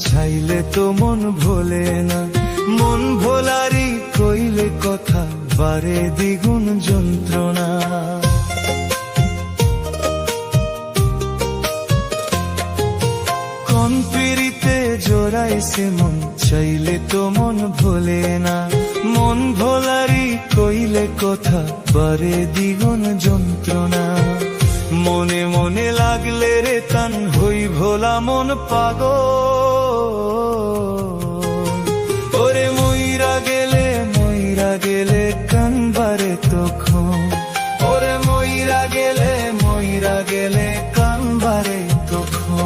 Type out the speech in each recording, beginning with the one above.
চাইলে তো মন ভোলে না, মন ভোলারি কইলে কথা বারে দ্বিগুণ যন্ত্রণা। কোন পিরিতে জোড়াইছে মন, চাইলে তো মন ভোলে না, মন ভোলারি কইলে কথা বারে দ্বিগুণ যন্ত্রণা। মনে মনে লাগলে রে তান হই ভোলা মন পাগল, ওরে মইরা গেলে কানবারে তখন, ওরে মইরা গেলে কানবারে তখন।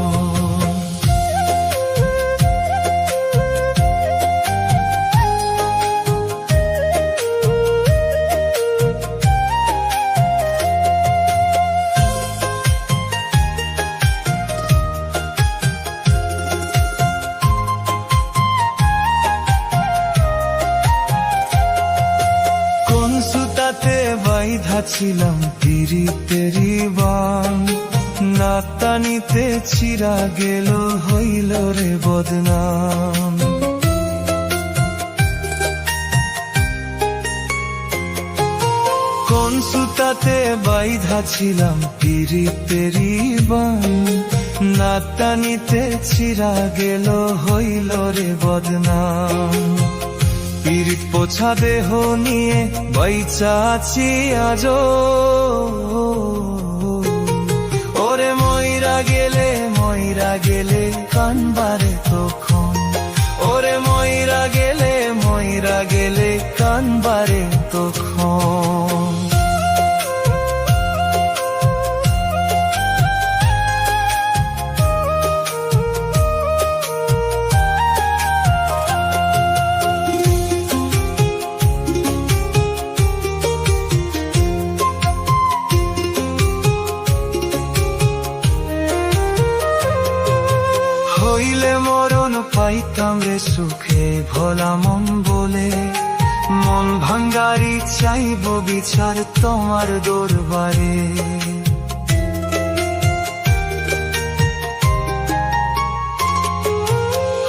সুতাতে বাইধা ছিলাম পিরিতেরি বান, না টানিতে ছিড়া গেল হইল রে বদনাম। কোন সুতাতে বাইধা ছিলাম পিরিতেরি বান, না টানিতে ছিড়া গেল হইল রে বদনাম। পীড়িত পোছা দেহ নিয়ে বাইচা আছি আজো, ওরে মইরা গেলে কানবারে তখন, ওরে মইরা গেলে কানবারে তখন। হইলে মরণ পাইতাম রে সুখে ভোলা মন বলে, মন ভাঙ্গারি চাইব বিচার তোমার দরবারে।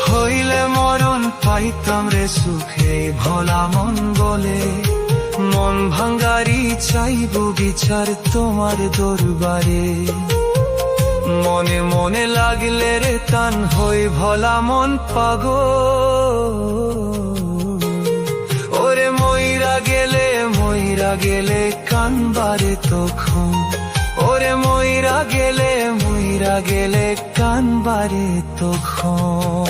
হইলে মরণ পাইতাম রে সুখে ভোলা মন বলে, মন ভাঙ্গারি চাইব বিচার তোমার দরবারে। মনে মনে লাগলে রে টান হই ভোলা মন পাগল, ওরে মইরা গেলে কানবারে তখন, ওরে মইরা গেলে কানবারে তখন।